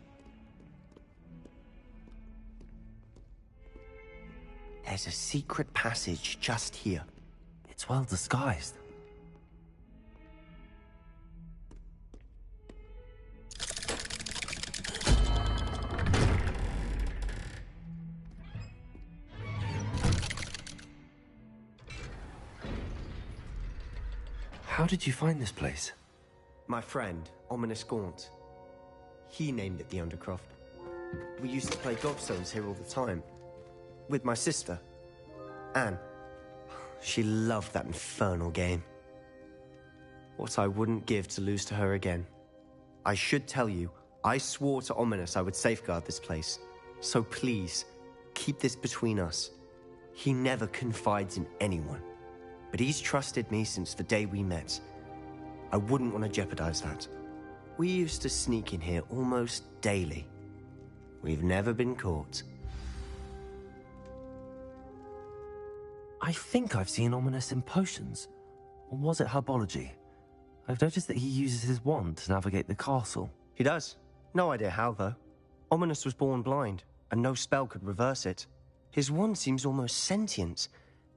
There's a secret passage just here. It's well disguised. How did you find this place? My friend, Ominous Gaunt. He named it the Undercroft. We used to play gobstones here all the time. With my sister, Anne. She loved that infernal game. What I wouldn't give to lose to her again. I should tell you, I swore to Ominous I would safeguard this place. So please, keep this between us. He never confides in anyone. But he's trusted me since the day we met. I wouldn't want to jeopardize that. We used to sneak in here almost daily. We've never been caught. I think I've seen Ominous in potions. Or was it herbology? I've noticed that he uses his wand to navigate the castle. He does. No idea how, though. Ominous was born blind, and no spell could reverse it. His wand seems almost sentient.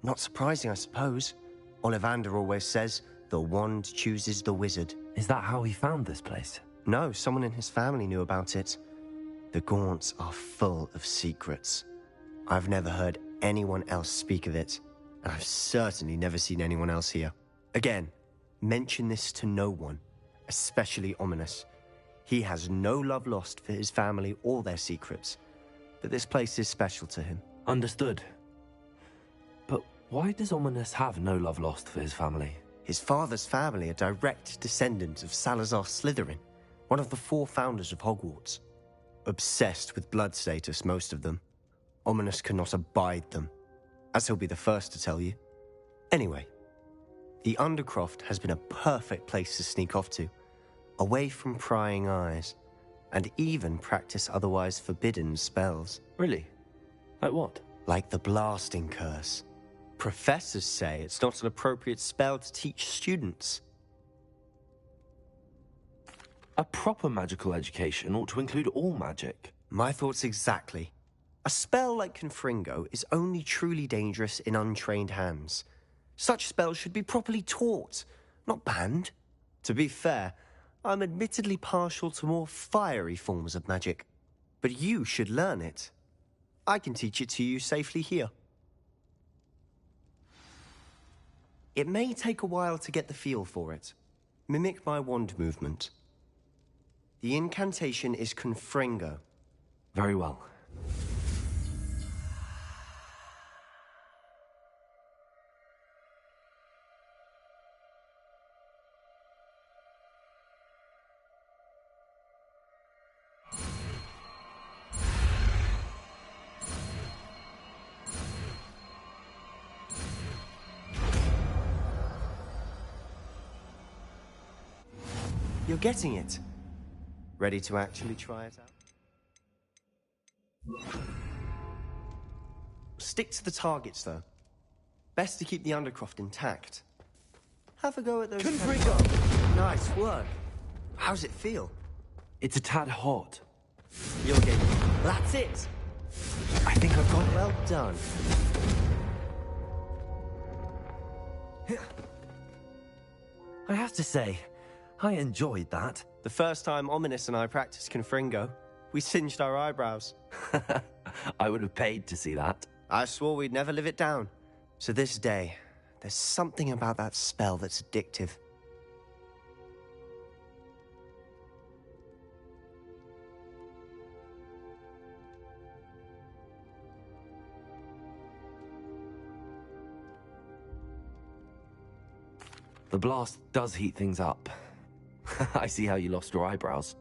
Not surprising, I suppose. Ollivander always says, the wand chooses the wizard. Is that how he found this place? No, someone in his family knew about it. The Gaunts are full of secrets. I've never heard anyone else speak of it, and I've certainly never seen anyone else here. Again, mention this to no one, especially Ominous. He has no love lost for his family or their secrets, but this place is special to him. Understood. But why does Ominous have no love lost for his family? His father's family are direct descendants of Salazar Slytherin, one of the 4 founders of Hogwarts. Obsessed with blood status, most of them. Ominous cannot abide them, as he'll be the first to tell you. Anyway, The Undercroft has been a perfect place to sneak off to, away from prying eyes, and even practice otherwise forbidden spells. Really? Like what? Like the blasting curse. Professors say it's not an appropriate spell to teach students. A proper magical education ought to include all magic. My thoughts exactly. A spell like Confringo is only truly dangerous in untrained hands. Such spells should be properly taught, not banned. To be fair, I'm admittedly partial to more fiery forms of magic. But you should learn it. I can teach it to you safely here. It may take a while to get the feel for it. Mimic my wand movement. The incantation is Confringo. Very well. You're getting it. Ready to actually try it out? Stick to the targets, though. Best to keep the Undercroft intact. Have a go at those... Confringo! Nice work. How's it feel? It's a tad hot. You'll get it. That's it! I think I've got it. Well done. I have to say, I enjoyed that. The first time Ominous and I practiced Confringo, we singed our eyebrows. I would have paid to see that. I swore we'd never live it down. So this day, there's something about that spell that's addictive. The blast does heat things up. I see how you lost your eyebrows.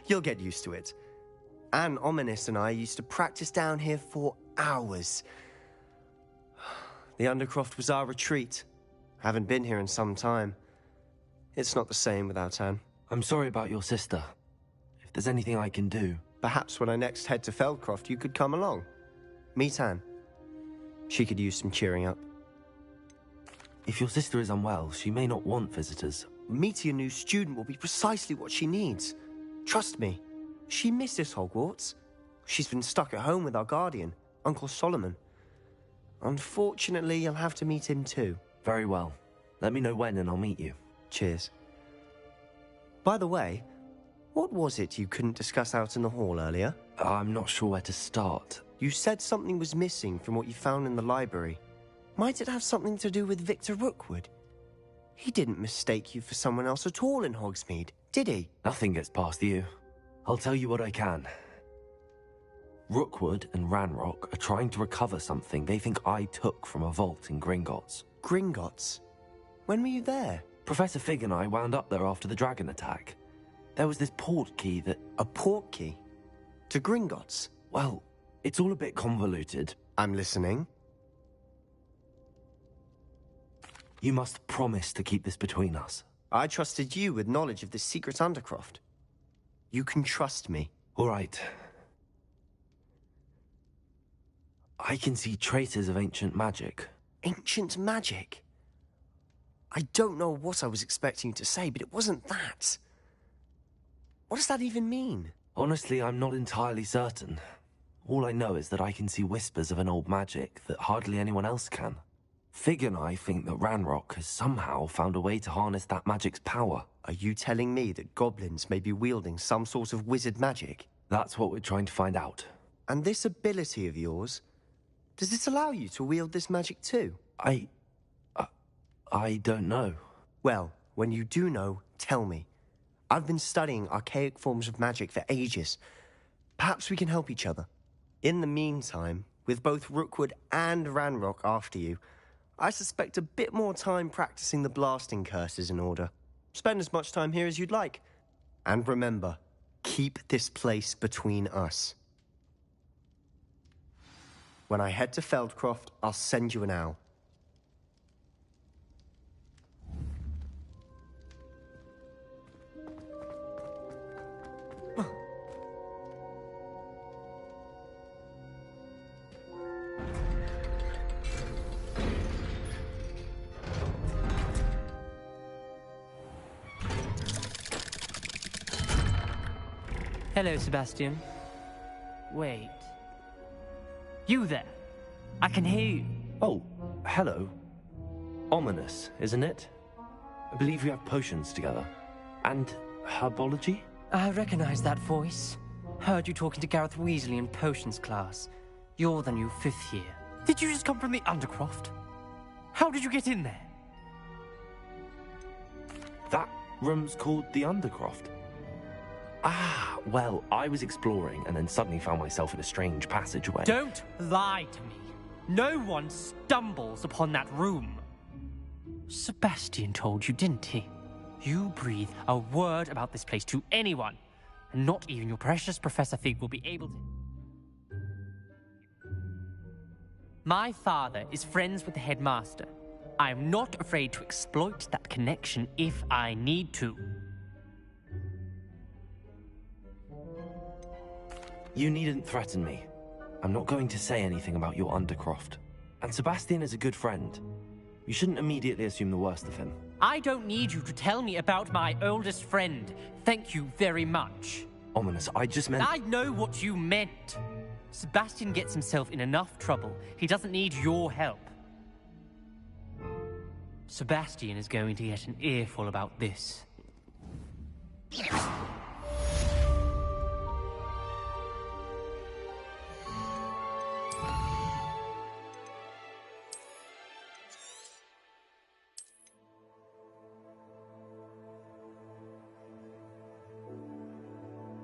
You'll get used to it. Anne, Ominous and I used to practice down here for hours. The Undercroft was our retreat. Haven't been here in some time. It's not the same without Anne. I'm sorry about your sister. If there's anything I can do... Perhaps when I next head to Feldcroft, you could come along. Meet Anne. She could use some cheering up. If your sister is unwell, she may not want visitors. Meeting a new student will be precisely what she needs. Trust me. She misses Hogwarts. She's been stuck at home with our guardian, Uncle Solomon. Unfortunately, you'll have to meet him too. Very well. Let me know when and I'll meet you. Cheers. By the way, what was it you couldn't discuss out in the hall earlier? I'm not sure where to start. You said something was missing from what you found in the library. Might it have something to do with Victor Rookwood? He didn't mistake you for someone else at all in Hogsmeade, did he? Nothing gets past you. I'll tell you what I can. Rookwood and Ranrock are trying to recover something they think I took from a vault in Gringotts. Gringotts? When were you there? Professor Fig and I wound up there after the dragon attack. There was this port key that... A port key? To Gringotts? Well, it's all a bit convoluted. I'm listening. You must promise to keep this between us. I trusted you with knowledge of this secret Undercroft. You can trust me. All right. I can see traces of ancient magic. Ancient magic? I don't know what I was expecting you to say, but it wasn't that. What does that even mean? Honestly, I'm not entirely certain. All I know is that I can see whispers of an old magic that hardly anyone else can. Fig and I think that Ranrock has somehow found a way to harness that magic's power. Are you telling me that goblins may be wielding some sort of wizard magic? That's what we're trying to find out. And this ability of yours, does it allow you to wield this magic too? I don't know. Well, when you do know, tell me. I've been studying archaic forms of magic for ages. Perhaps we can help each other. In the meantime, with both Rookwood and Ranrock after you, I suspect a bit more time practicing the blasting curse is in order. Spend as much time here as you'd like. And remember, keep this place between us. When I head to Feldcroft, I'll send you an owl. Hello, Sebastian. Wait. You there? I can hear you. Oh, hello. Ominous, isn't it? I believe we have potions together. And herbology? I recognize that voice. Heard you talking to Gareth Weasley in potions class. You're the new 5th year. Did you just come from the Undercroft? How did you get in there? That room's called the Undercroft. Ah, well, I was exploring and then suddenly found myself in a strange passageway. Don't lie to me. No one stumbles upon that room. Sebastian told you, didn't he? You breathe a word about this place to anyone, and not even your precious Professor Fig will be able to. My father is friends with the headmaster. I am not afraid to exploit that connection if I need to. You needn't threaten me. I'm not going to say anything about your Undercroft. And Sebastian is a good friend. You shouldn't immediately assume the worst of him. I don't need you to tell me about my oldest friend. Thank you very much. Ominous, I just meant... I know what you meant. Sebastian gets himself in enough trouble. He doesn't need your help. Sebastian is going to get an earful about this.